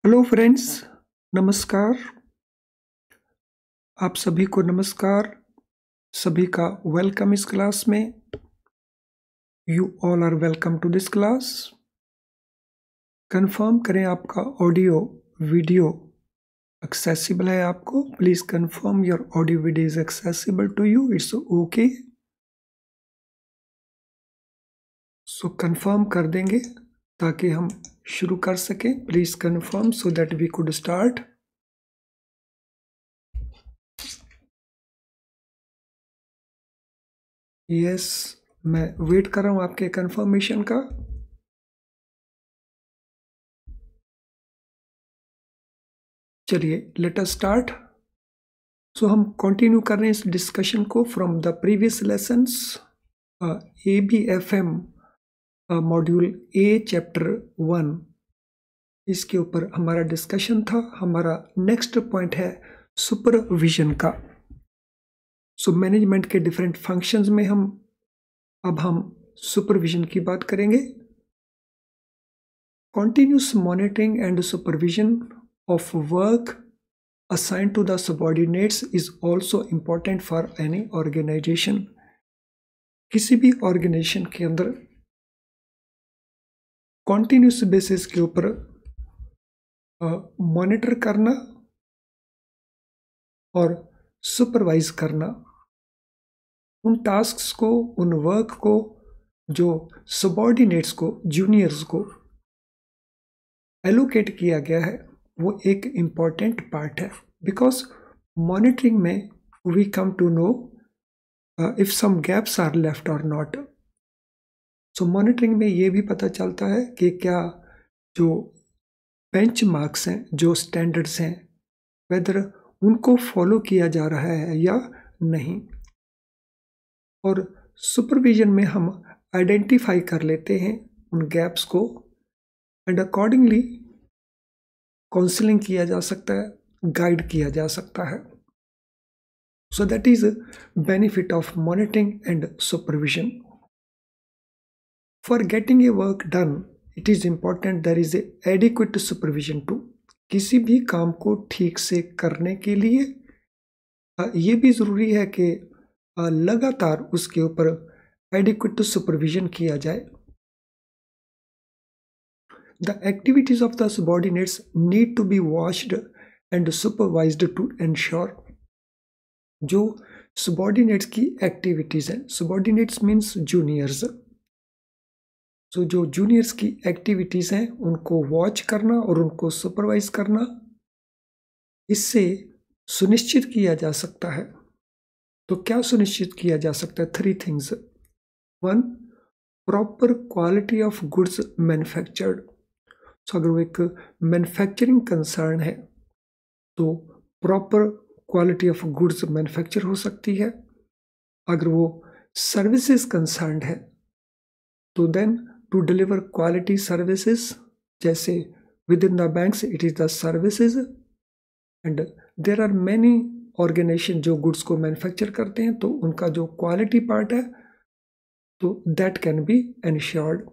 Hello friends, नमस्कार। आप सभी को नमस्कार। सभी का वेलकम इस क्लास में। You all are welcome to this class. Confirm करें आपका ऑडियो वीडियो एक्सेसिबल है आपको। Please confirm your audio video is accessible to you. It's okay. So confirm कर देंगे ताकि हम शुरू कर सकें। Please confirm so that we could start. Yes, मैं वेट कर रहा हूं आपके कंफर्मेशन का। चलिए लेट अस स्टार्ट। सो हम कंटिन्यू कर रहे हैं इस डिस्कशन को from the previous lessons. ABFM module A chapter 1, इसके ऊपर हमारा डिस्कशन था। हमारा नेक्स्ट पॉइंट है सुपरविजन का। सो मैनेजमेंट के डिफरेंट फंक्शंस में हम सुपरविजन की बात करेंगे। Continuous monitoring and supervision of work assigned to the subordinates is also important for any organization। किसी भी ऑर्गेनाइजेशन के अंदर कॉन्टिन्यूस बेसिस के ऊपर मॉनिटर करना और सुपरवाइज करना उन टास्क्स को, उन वर्क को जो सबॉर्डिनेट्स को, जूनियर्स को एलोकेट किया गया है, वो एक इम्पॉर्टेंट पार्ट है। बिकॉज मॉनिटरिंग में we come to know if some gaps are left और नॉट। सो मॉनिटरिंग में ये भी पता चलता है कि क्या जो बेंच मार्क्स हैं, जो स्टैंडर्ड्स हैं, वेदर उनको फॉलो किया जा रहा है या नहीं। और सुपरविजन में हम आइडेंटिफाई कर लेते हैं उन गैप्स को एंड अकॉर्डिंगली काउंसलिंग किया जा सकता है, गाइड किया जा सकता है। So that is benefit of monitoring and supervision. For getting a work done it is important there is adequate supervision too. किसी भी काम को ठीक से करने के लिए ये भी ज़रूरी है कि लगातार उसके ऊपर एडिक्वेट सुपरविजन किया जाए। The activities of the subordinates need to be watched and supervised to ensure। जो subordinates की activities हैं, subordinates means juniors, so जो juniors की activities हैं उनको watch करना और उनको supervise करना, इससे सुनिश्चित किया जा सकता है। तो क्या सुनिश्चित किया जा सकता है? 3 things। 1, proper quality of goods manufactured. तो अगर वो एक मैन्युफैक्चरिंग कंसर्न है तो proper quality of goods manufacture हो सकती है। अगर वो सर्विसेज कंसर्न है तो then to deliver quality services, जैसे within the banks it is the services and there are many organisation जो गुड्स को मैन्युफैक्चर करते हैं, तो उनका जो क्वालिटी पार्ट है तो that can be ensured.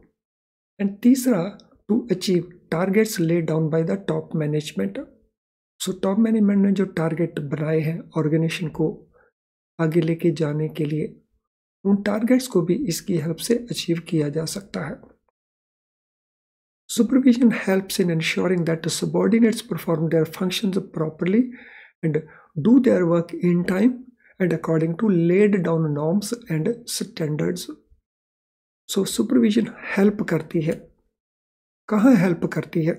And तीसरा, to achieve targets laid down by the top management. So top management ने जो टारगेट बनाए हैं ऑर्गेनाइजेशन को आगे लेके जाने के लिए, उन टारगेट्स को भी इसकी हेल्प से अचीव किया जा सकता है। Supervision helps in ensuring that the subordinates perform their functions properly and do their work in time and according to laid down norms and standards। So supervision help करती है। कहाँ हेल्प करती है?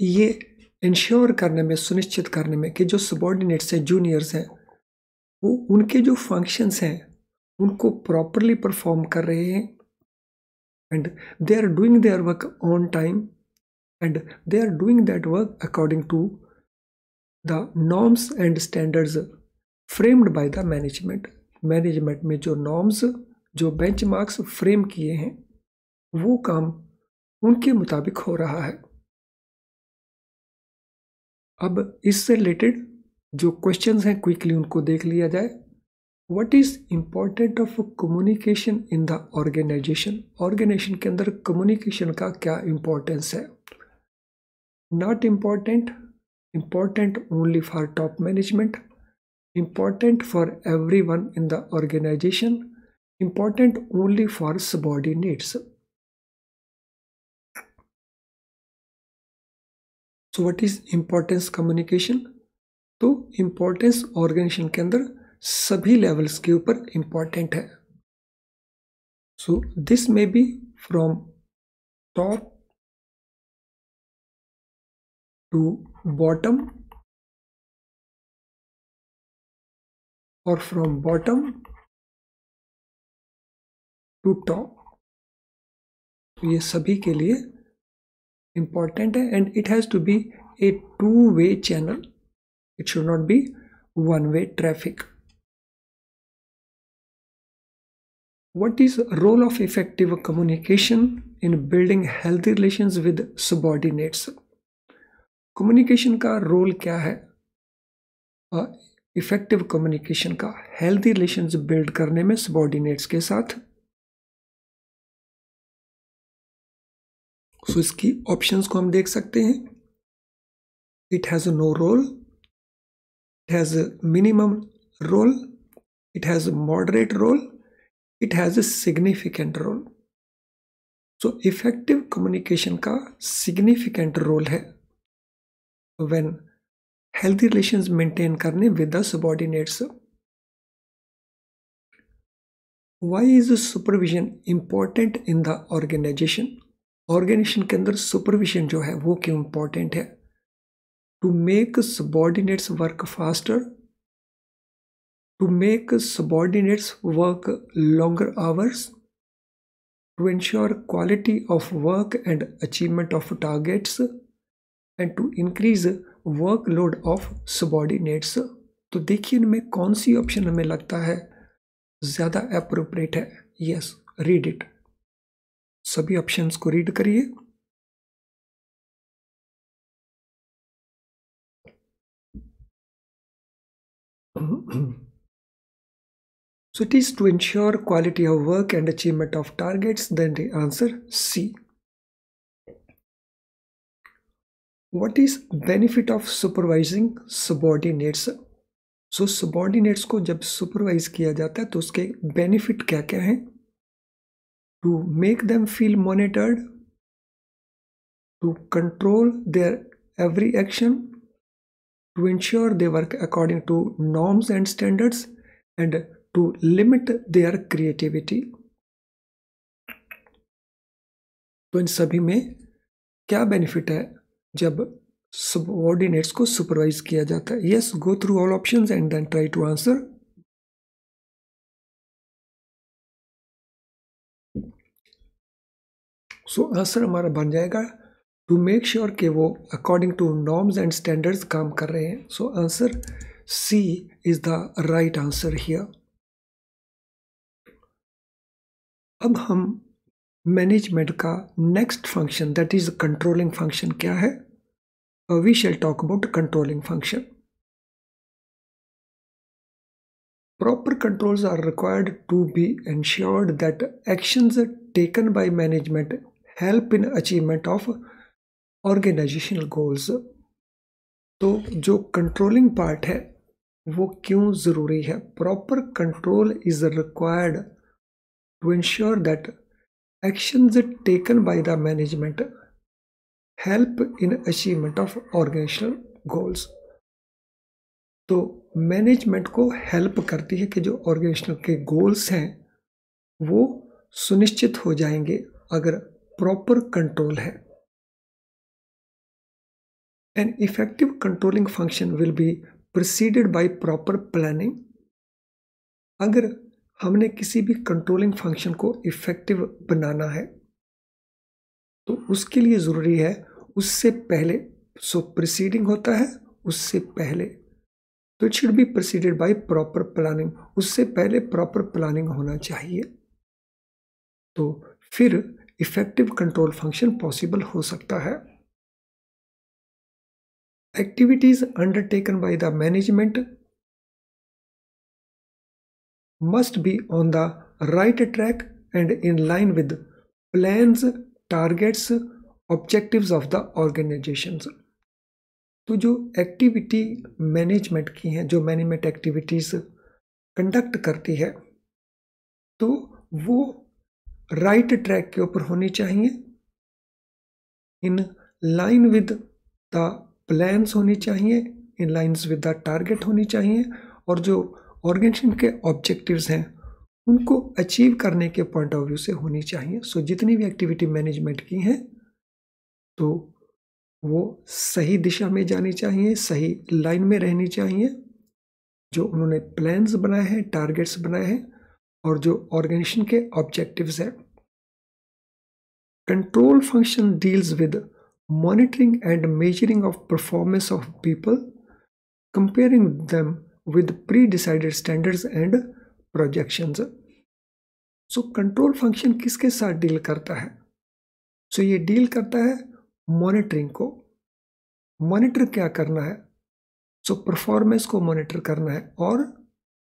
ये इंश्योर करने में, सुनिश्चित करने में कि जो सबॉर्डिनेट्स हैं, जूनियर्स हैं, वो उनके जो फंक्शंस हैं उनको प्रॉपरली परफॉर्म कर रहे हैं and they are doing their work on time and they are doing that work according to the norms and standards framed by the management. Management में जो नॉर्म्स, जो बेंचमार्क्स फ्रेम किए हैं, वो काम उनके मुताबिक हो रहा है। अब इससे रिलेटेड जो क्वेश्चंस हैं क्विकली उनको देख लिया जाए। What is important of communication in the organization? Organization के अंदर कम्युनिकेशन का क्या इंपॉर्टेंस है? Not important, important only for top management, important for everyone in the organization, important only for subordinates. So what is importance communication? तो importance organization के अंदर सभी levels के ऊपर important है. So this may be from top to bottom or from bottom to top. तो ये सभी के लिए important है and it has to be a two-way channel. It should not be one-way traffic. What is role of effective communication in building healthy relations with subordinates? Communication का role क्या है? Effective communication का healthy relations build करने में subordinates के साथ. So इसकी options को हम देख सकते हैं. It has no role, it has a minimum role, it has a moderate role, it has a significant role. So effective communication का significant role है when healthy relations maintain करने with the subordinates. Why is supervision important in the organization? Organization के अंदर supervision जो है वो क्यों important है? To make subordinates work faster, to make subordinates work longer hours, to ensure quality of work and achievement of targets, and to increase workload of subordinates. तो देखिए इनमें कौन सी ऑप्शन हमें लगता है ज़्यादा अप्रोप्रिएट है? Yes, read it. सभी ऑप्शंस को रीड करिए. So it is to ensure quality of work and achievement of targets. Then the answer C. What is benefit of supervising subordinates? So subordinates को जब supervise किया जाता है तो उसके benefit क्या क्या हैं? To make them feel monitored, to control their every action, to ensure they work according to norms and standards, and to limit their creativity. तो इन सभी में क्या बेनिफिट है जब सबऑर्डिनेट्स को सुपरवाइज किया जाता है? Yes, go through all options and then try to answer. So answer हमारा बन जाएगा टू मेक श्योर कि वो according to norms and standards काम कर रहे हैं. So answer C is the right answer here. अब हम मैनेजमेंट का next function that is controlling function क्या है? We shall talk about controlling function. Proper controls are required to be ensured that actions taken by management help in achievement of organizational goals. तो जो controlling part है वो क्यों ज़रूरी है? Proper control is required to ensure that actions taken by the management help in achievement of organizational goals. तो management को help करती है कि जो ऑर्गेनाइजेशनल के गोल्स हैं वो सुनिश्चित हो जाएंगे अगर प्रॉपर कंट्रोल है. An effective controlling function will be preceded by proper planning. अगर हमने किसी भी कंट्रोलिंग फंक्शन को इफेक्टिव बनाना है तो उसके लिए ज़रूरी है उससे पहले, सो प्रिसीडिंग होता है उससे पहले, तो it should B preceded by proper planning. उससे पहले प्रॉपर प्लानिंग होना चाहिए तो फिर इफेक्टिव कंट्रोल फंक्शन पॉसिबल हो सकता है. Activities undertaken by the management must be on the right track and in line with plans, targets, objectives of the organizations. तो जो एक्टिविटी मैनेजमेंट की हैं, जो मैनेजमेंट एक्टिविटीज कंडक्ट करती है, तो वो राइट ट्रैक के ऊपर होनी चाहिए, in line with the plans होनी चाहिए, इन लाइन्स विद द टारगेट होनी चाहिए, और जो ऑर्गेनाइजेशन के ऑब्जेक्टिव्स हैं उनको अचीव करने के पॉइंट ऑफ व्यू से होनी चाहिए। सो जितनी भी एक्टिविटी मैनेजमेंट की हैं तो वो सही दिशा में जानी चाहिए, सही लाइन में रहनी चाहिए, जो उन्होंने प्लान्स बनाए हैं, टारगेट्स बनाए हैं, और जो ऑर्गेनाइजेशन के ऑब्जेक्टिव्स हैं। Control function deals with monitoring and measuring of performance of people, comparing them with pre decided standards and projections. So control function किसके साथ डील करता है? सो ये डील करता है मॉनिटरिंग को। मॉनिटर क्या करना है? सो परफॉर्मेंस को मॉनिटर करना है और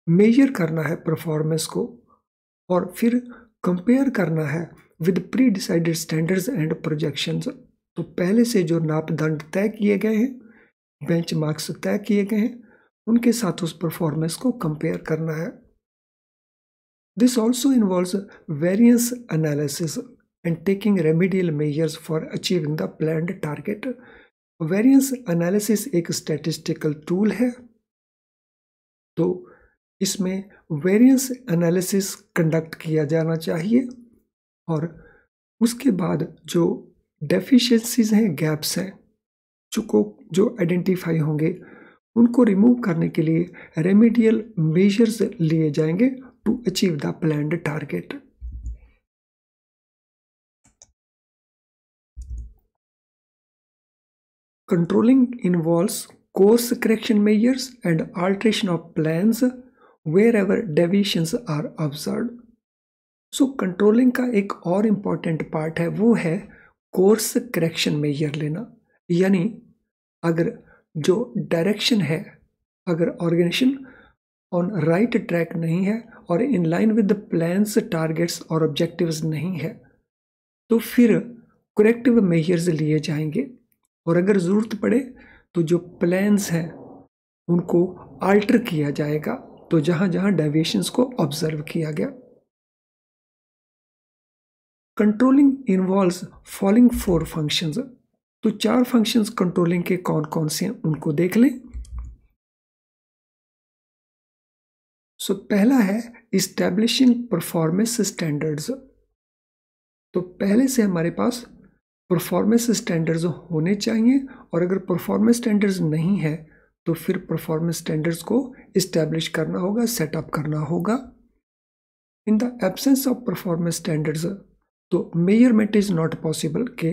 मेजर करना है परफॉर्मेंस को, और फिर कंपेयर करना है with pre decided standards and projections. तो पहले से जो मापदंड तय किए गए हैं, बेंचमार्क्स तय किए गए हैं, उनके साथ उस परफॉर्मेंस को कंपेयर करना है। This also involves variance analysis and taking remedial measures for achieving the planned target. Variance analysis एक statistical tool है, तो इसमें variance analysis conduct किया जाना चाहिए, और उसके बाद जो deficiencies हैं, gaps हैं, जो identify होंगे, उनको remove करने के लिए remedial measures लिए जाएंगे to achieve the planned target. Controlling involves course correction measures and alteration of plans wherever deviations are observed. So controlling का एक और important part है, वो है course correction measure लेना। यानी अगर जो direction है, अगर organization on right track नहीं है और in line with the plans, targets और objectives नहीं है, तो फिर corrective measures लिए जाएंगे, और अगर ज़रूरत पड़े तो जो प्लान्स हैं उनको आल्टर किया जाएगा, तो जहां जहां डेविएशंस को ऑब्जर्व किया गया। Controlling involves following 4 functions. तो 4 फंक्शंस कंट्रोलिंग के कौन कौन से हैं उनको देख लें। सो पहला है इस्टेब्लिशिंग परफॉर्मेंस स्टैंडर्ड्स। तो पहले से हमारे पास परफॉर्मेंस स्टैंडर्ड्स होने चाहिए, और अगर परफॉर्मेंस स्टैंडर्ड्स नहीं है तो फिर परफॉर्मेंस स्टैंडर्ड्स को इस्टेब्लिश करना होगा, सेटअप करना होगा। In the absence of performance standards, तो मेजरमेंट इज नॉट पॉसिबल कि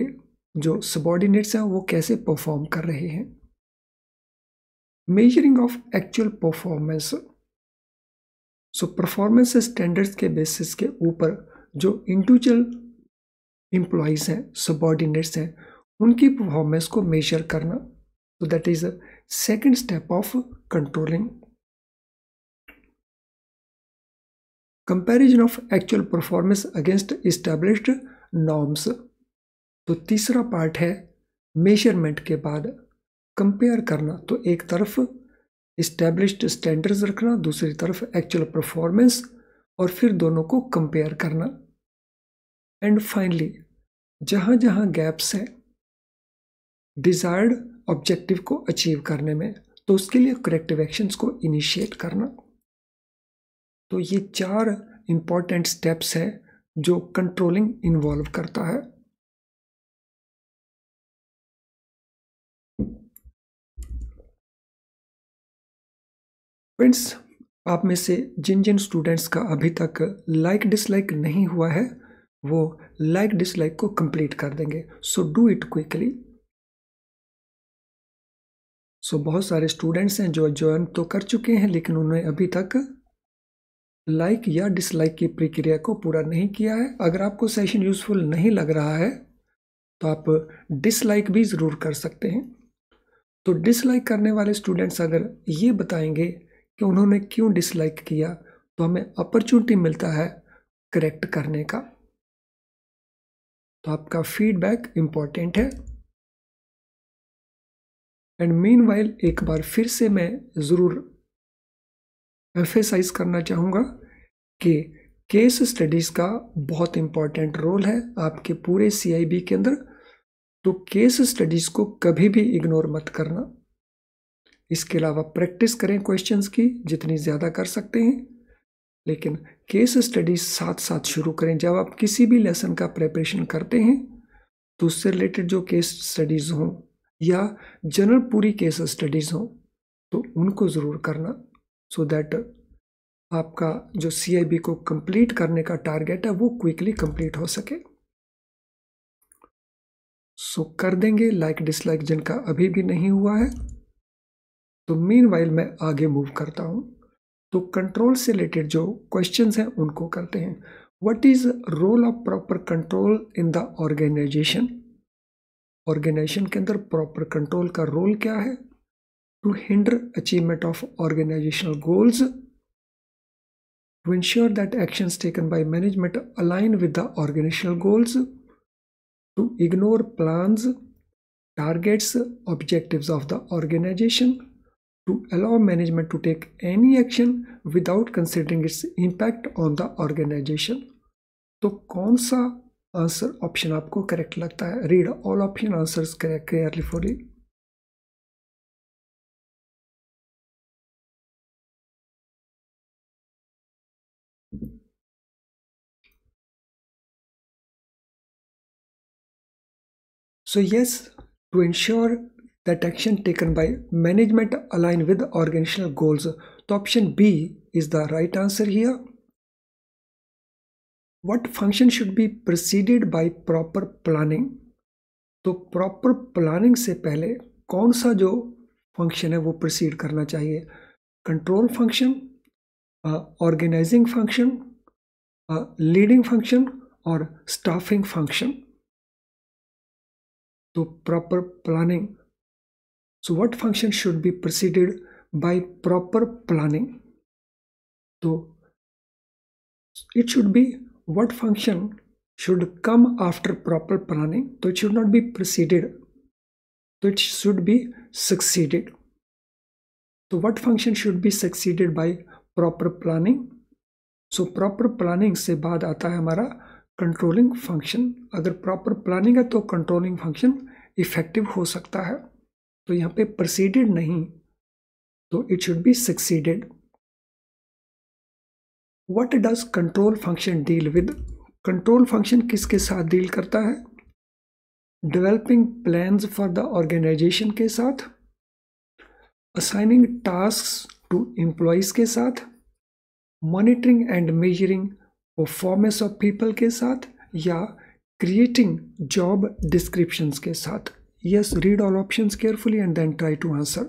जो सबऑर्डिनेट्स हैं वो कैसे परफॉर्म कर रहे हैं। Measuring of actual performance. So performance standards के बेसिस के ऊपर जो इंडिविजुअल एम्प्लॉइज हैं, सबऑर्डिनेट्स हैं, उनकी परफॉर्मेंस को मेजर करना। तो that is a second step of controlling. Comparison of actual performance against established norms. तो तीसरा पार्ट है मेजरमेंट के बाद कंपेयर करना। तो एक तरफ एस्टैब्लिश्ड स्टैंडर्ड्स रखना, दूसरी तरफ एक्चुअल परफॉर्मेंस, और फिर दोनों को कंपेयर करना। एंड फाइनली जहां जहां गैप्स हैं डिजायर्ड ऑब्जेक्टिव को अचीव करने में, तो उसके लिए करेक्टिव एक्शंस को इनिशिएट करना। तो ये 4 इंपॉर्टेंट स्टेप्स हैं जो कंट्रोलिंग इन्वॉल्व करता है। फ्रेंड्स, आप में से जिन जिन स्टूडेंट्स का अभी तक लाइक डिसलाइक नहीं हुआ है, वो लाइक डिसलाइक को कंप्लीट कर देंगे। So do it quickly. So बहुत सारे स्टूडेंट्स हैं जो ज्वाइन तो कर चुके हैं, लेकिन उन्होंने अभी तक लाइक या डिसलाइक की प्रक्रिया को पूरा नहीं किया है। अगर आपको सेशन यूजफुल नहीं लग रहा है तो आप डिसलाइक भी ज़रूर कर सकते हैं। तो डिसलाइक करने वाले स्टूडेंट्स अगर ये बताएंगे कि उन्होंने क्यों डिसलाइक किया, तो हमें अपॉर्चुनिटी मिलता है करेक्ट करने का। तो आपका फीडबैक इंपॉर्टेंट है। एंड मीनवाइल एक बार फिर से मैं ज़रूर एम्फेसाइज करना चाहूँगा कि केस स्टडीज़ का बहुत इंपॉर्टेंट रोल है आपके पूरे CIB के अंदर। तो केस स्टडीज़ को कभी भी इग्नोर मत करना। इसके अलावा प्रैक्टिस करें क्वेश्चंस की जितनी ज़्यादा कर सकते हैं, लेकिन केस स्टडीज साथ साथ शुरू करें। जब आप किसी भी लेसन का प्रिपरेशन करते हैं तो उससे रिलेटेड जो केस स्टडीज़ हों या जनरल पूरी केस स्टडीज़ हों तो उनको ज़रूर करना, सो दैट आपका जो CIB को कंप्लीट करने का टारगेट है वो क्विकली कंप्लीट हो सके। सो कर देंगे लाइक डिसलाइक जिनका अभी भी नहीं हुआ है। तो मीनवाइल मैं आगे मूव करता हूँ। तो कंट्रोल से रिलेटेड जो क्वेश्चंस हैं उनको करते हैं। What is role of proper control in the organization? Organization के अंदर प्रॉपर कंट्रोल का रोल क्या है? To hinder achievement of organizational goals, to ensure that actions taken by management align with the organizational goals, to ignore plans, targets, objectives of the organization, to allow management to take any action without considering its impact on the organization। तो कौन सा answer option आपको correct लगता है? Read all option answers carefully. So yes, to ensure that action taken by management align with organizational goals, तो option B is the right answer here। What function should be preceded by proper planning? तो proper planning से पहले कौन सा जो function है वो proceed करना चाहिए? Control function, organizing function, leading function और स्टाफिंग फंक्शन। तो proper planning, so what function should be preceded by proper planning? तो it should be what function should come after proper planning? तो it should not be preceded, तो it should be succeeded। तो what function should be succeeded by proper planning? so proper planning से बाद आता है हमारा controlling function. अगर proper planning है तो कंट्रोलिंग फंक्शन इफेक्टिव हो सकता है। तो यहाँ पे प्रोसीडेड नहीं, तो it should be succeeded. What does control function deal with? Control function किसके साथ डील करता है? Developing plans for the organization के साथ, असाइनिंग टास्क टू एम्प्लॉयज के साथ, monitoring and measuring performance of people के साथ, या क्रिएटिंग जॉब डिस्क्रिप्शंस के साथ। Yes, read all options carefully and then try to answer।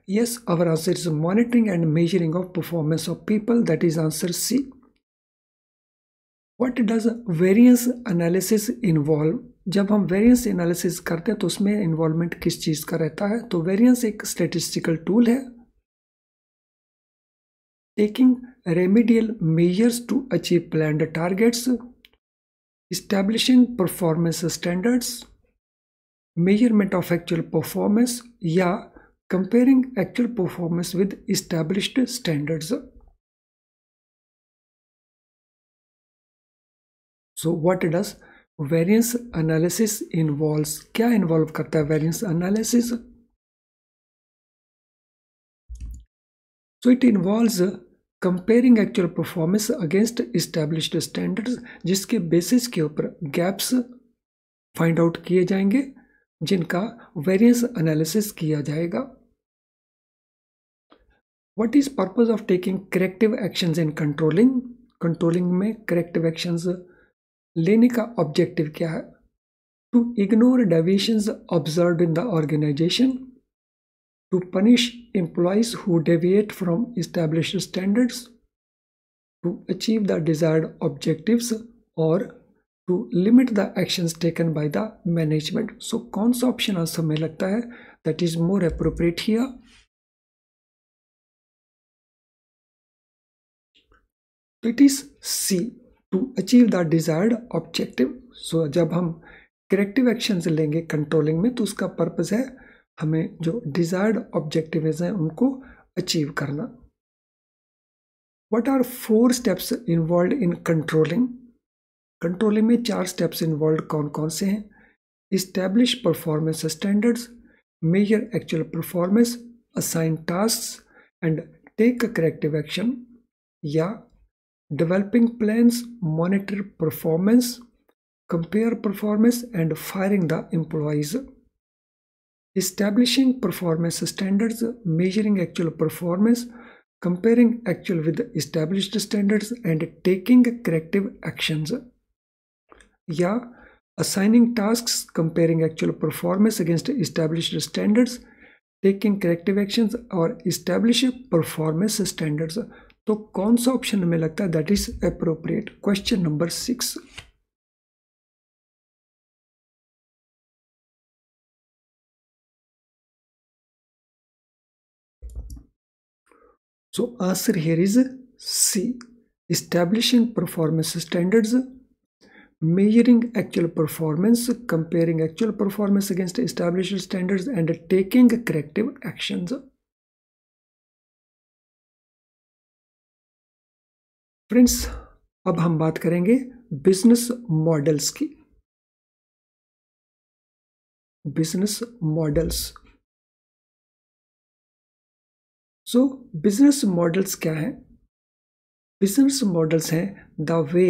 Yes, our answer is monitoring and measuring of performance of people, that is answer C। What does variance analysis involve? जब हम variance analysis करते हैं तो उसमें involvement किस चीज़ का रहता है? तो वेरिएंस एक स्टैटिस्टिकल टूल है। Taking remedial measures to achieve planned targets, establishing performance standards, measurement of actual performance, या comparing actual performance with established standards। So what does variance analysis involves? क्या इन्वॉल्व करता है variance analysis? So it involves comparing actual performance against established standards, जिसके basis के ऊपर gaps find out किए जाएंगे जिनका वेरिएंस एनालिसिस किया जाएगा। What is purpose of taking corrective actions in controlling? Controlling में करेक्टिव एक्शंस लेने का ऑब्जेक्टिव क्या है? To ignore deviations observed in the organization, to punish employees who deviate from established standards, to achieve the desired objectives, or to limit the actions taken by the management. So कौन सा option answer में लगता है that is more appropriate here? तो it is C, to achieve the desired objective. So जब हम corrective actions लेंगे controlling में तो उसका पर्पस है हमें जो डिजायर्ड ऑब्जेक्टिव्स हैं उनको अचीव करना। What are 4 steps involve in controlling? Controlling में 4 स्टेप्स इन्वॉल्व कौन कौन से हैं? Establish performance standards, measure actual performance, assign task and take corrective action, या developing plans, monitor performance, compare performance and firing the employees. Establishing performance standards, measuring actual performance, comparing actual with established standards and taking corrective actions. या assigning tasks, comparing actual performance against established standards, taking corrective actions और establish performance standards. तो कौन सा option हमें लगता है that is appropriate? Question number 6। So answer here is C, establishing performance standards, measuring actual performance, comparing actual performance against established standards and taking corrective actions. Friends, अब हम बात करेंगे बिजनेस मॉडल्स की। Business models. सो business models क्या हैं? Business models हैं the way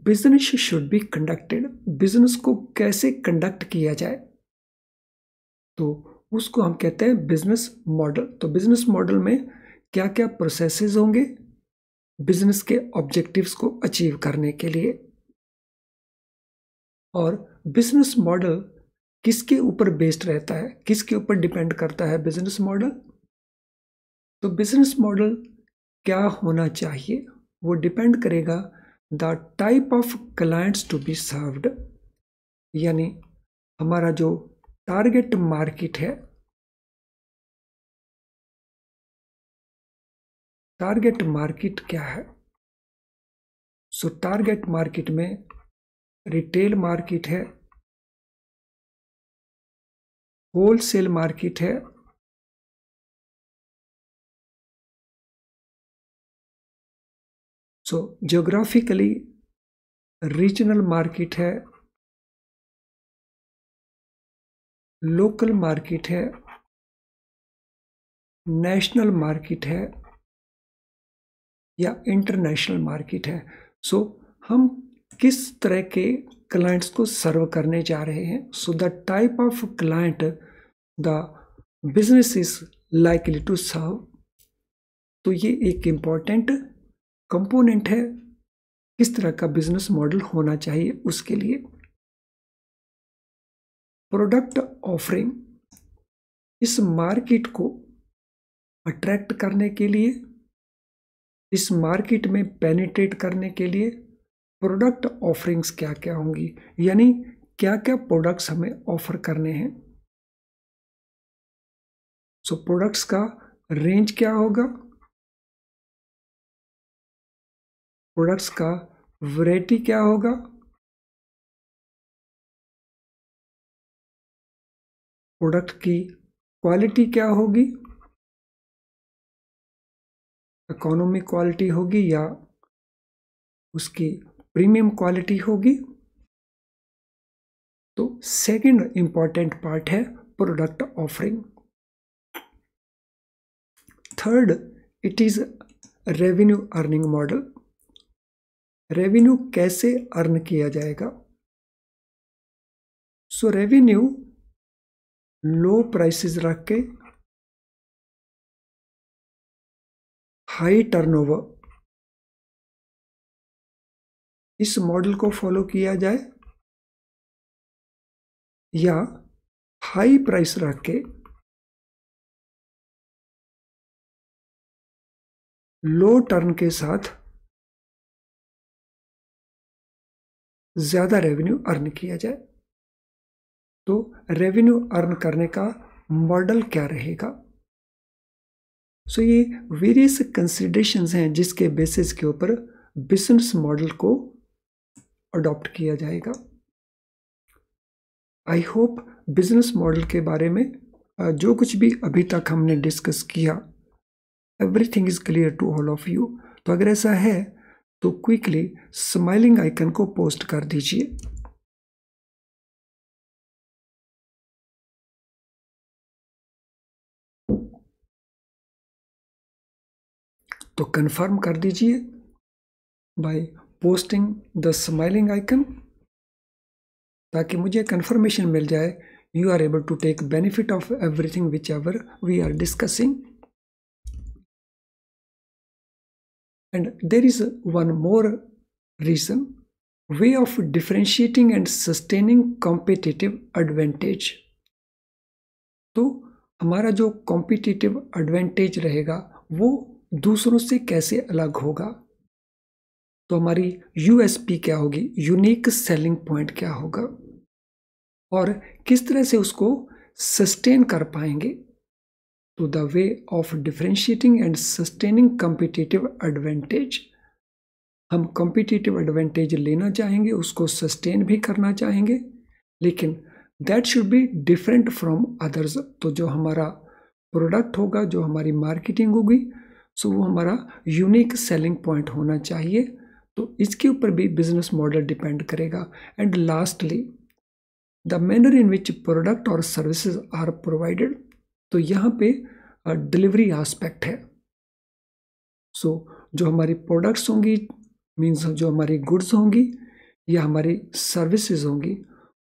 business should be conducted. Business को कैसे कंडक्ट किया जाए तो उसको हम कहते हैं बिजनेस मॉडल। तो बिजनेस मॉडल में क्या क्या प्रोसेसेस होंगे बिजनेस के ऑब्जेक्टिव्स को अचीव करने के लिए, और बिजनेस मॉडल किसके ऊपर बेस्ड रहता है, किसके ऊपर डिपेंड करता है बिजनेस मॉडल? तो बिजनेस मॉडल क्या होना चाहिए वो डिपेंड करेगा the type of clients to be served, यानी हमारा जो टारगेट मार्केट है, टारगेट मार्केट क्या है? सो टारगेट मार्केट में रिटेल मार्केट है, होलसेल मार्केट है, सो ज्योग्राफिकली रीजनल मार्केट है, लोकल मार्केट है, नेशनल मार्केट है या इंटरनेशनल मार्केट है। सो हम किस तरह के क्लाइंट्स को सर्व करने जा रहे हैं? So the type of client the business is likely to serve. तो ये एक इम्पॉर्टेंट कंपोनेंट है किस तरह का बिजनेस मॉडल होना चाहिए उसके लिए। प्रोडक्ट ऑफरिंग, इस मार्केट को अट्रैक्ट करने के लिए, इस मार्केट में पेनिट्रेट करने के लिए प्रोडक्ट ऑफरिंग्स क्या क्या होंगी, यानी क्या क्या प्रोडक्ट्स हमें ऑफर करने हैं। सो प्रोडक्ट्स का रेंज क्या होगा, प्रोडक्ट्स का वैरायटी क्या होगा, प्रोडक्ट की क्वालिटी क्या होगी, इकोनॉमी क्वालिटी होगी या उसकी प्रीमियम क्वालिटी होगी। तो सेकंड इंपॉर्टेंट पार्ट है product offering. Third, it is revenue earning model. Revenue कैसे अर्न किया जाएगा? सो रेवेन्यू लो प्राइसेस रख के हाई टर्नओवर, इस मॉडल को फॉलो किया जाए, या हाई प्राइस रख के लो टर्न के साथ ज़्यादा रेवेन्यू अर्न किया जाए। तो रेवेन्यू अर्न करने का मॉडल क्या रहेगा? सो ये वेरियस कंसिडरेशंस हैं जिसके बेसिस के ऊपर बिजनेस मॉडल को अडॉप्ट किया जाएगा। आई होप बिजनेस मॉडल के बारे में जो कुछ भी अभी तक हमने डिस्कस किया, everything is clear to all of you. तो अगर ऐसा है तो क्विकली स्माइलिंग आइकन को पोस्ट कर दीजिए। तो कंफर्म कर दीजिए by posting the smiling icon, ताकि मुझे कंफर्मेशन मिल जाए you are able to take benefit of everything whichever we are discussing. And there is one more reason, way of differentiating and sustaining competitive advantage. तो हमारा जो competitive advantage रहेगा वो दूसरों से कैसे अलग होगा? तो हमारी USP क्या होगी, यूनिक सेलिंग पॉइंट क्या होगा, और किस तरह से उसको सस्टेन कर पाएंगे? तो the way of differentiating and sustaining competitive advantage, हम कॉम्पिटिटिव एडवांटेज लेना चाहेंगे, उसको सस्टेन भी करना चाहेंगे, लेकिन that should be different from others. तो जो हमारा प्रोडक्ट होगा, जो हमारी मार्केटिंग होगी, सो वो हमारा यूनिक सेलिंग पॉइंट होना चाहिए। तो इसके ऊपर भी बिजनेस मॉडल डिपेंड करेगा। And lastly the manner in which product और सर्विसेज आर प्रोवाइडेड, तो यहाँ पे डिलीवरी एस्पेक्ट है। सो जो हमारी प्रोडक्ट्स होंगी, मीन्स जो हमारी गुड्स होंगी या हमारी सर्विसेज होंगी,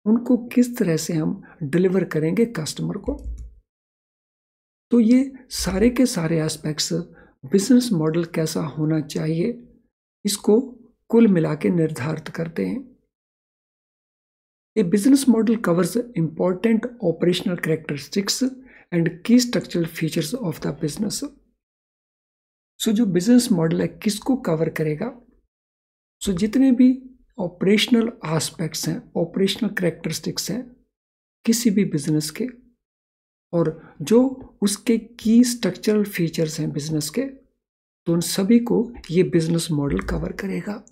उनको किस तरह से हम डिलीवर करेंगे कस्टमर को। तो ये सारे के सारे एस्पेक्ट्स बिजनेस मॉडल कैसा होना चाहिए, इसको कुल मिला के निर्धारित करते हैं। A business model covers important operational characteristics and key structural features of the business. So जो business model है किसको कवर करेगा? So जितने भी operational aspects हैं, operational characteristics हैं किसी भी business के, और जो उसके key structural features हैं business के, तो उन सभी को ये business model कवर करेगा।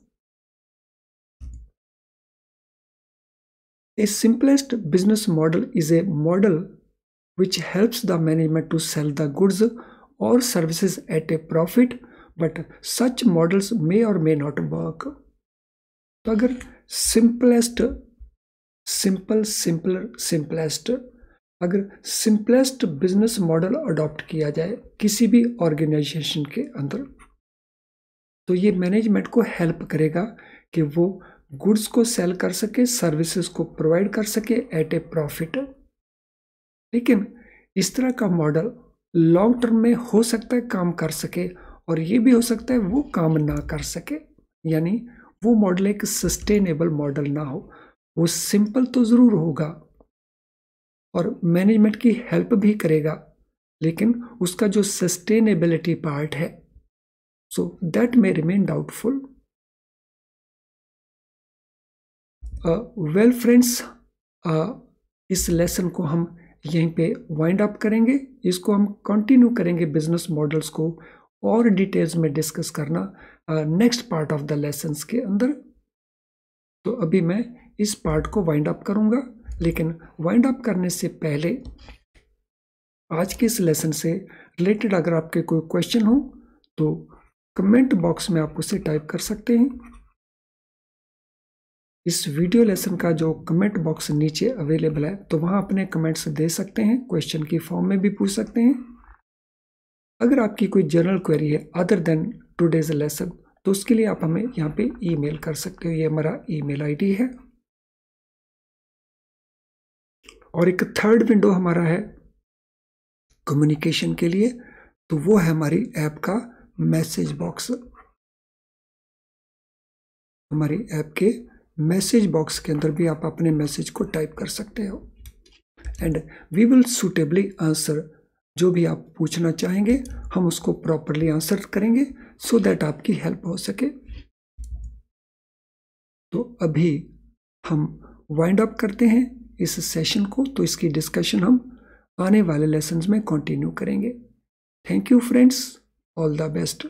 A simplest business model is a model which helps the management to sell the goods or services at a profit, but such models may or may not work. तो अगर simplest अगर simplest business model adopt किया जाए किसी भी organisation के अंदर, तो ये मैनेजमेंट को हेल्प करेगा कि वो गुड्स को सेल कर सके, सर्विसेज को प्रोवाइड कर सके एट ए प्रॉफिट। लेकिन इस तरह का मॉडल लॉन्ग टर्म में हो सकता है काम कर सके, और ये भी हो सकता है वो काम ना कर सके, यानी वो मॉडल एक सस्टेनेबल मॉडल ना हो। वो सिंपल तो ज़रूर होगा और मैनेजमेंट की हेल्प भी करेगा, लेकिन उसका जो सस्टेनेबिलिटी पार्ट है, so that may remain doubtful. Well friends, इस लेसन को हम यहीं पे वाइंड अप करेंगे। इसको हम कंटिन्यू करेंगे बिजनेस मॉडल्स को और डिटेल्स में डिस्कस करना next part of the lessons के अंदर। तो अभी मैं इस पार्ट को वाइंड अप करूंगा, लेकिन वाइंड अप करने से पहले आज के इस लेसन से रिलेटेड अगर आपके कोई क्वेश्चन हो तो कमेंट बॉक्स में आप उसे टाइप कर सकते हैं। इस वीडियो लेसन का जो कमेंट बॉक्स नीचे अवेलेबल है, तो वहाँ अपने कमेंट्स दे सकते हैं, क्वेश्चन की फॉर्म में भी पूछ सकते हैं। अगर आपकी कोई जनरल क्वेरी है अदर देन टुडेज लेसन, तो उसके लिए आप हमें यहाँ पे ईमेल कर सकते हो। ये हमारा ईमेल आईडी है। और एक थर्ड विंडो हमारा है कम्युनिकेशन के लिए, तो वो है हमारी ऐप का मैसेज बॉक्स। हमारी ऐप के मैसेज बॉक्स के अंदर भी आप अपने मैसेज को टाइप कर सकते हो, and we will suitably answer. जो भी आप पूछना चाहेंगे हम उसको प्रॉपरली आंसर करेंगे, सो दैट आपकी हेल्प हो सके। तो अभी हम वाइंड अप करते हैं इस सेशन को, तो इसकी डिस्कशन हम आने वाले लेसन्स में कंटिन्यू करेंगे। Thank you friends, all the best.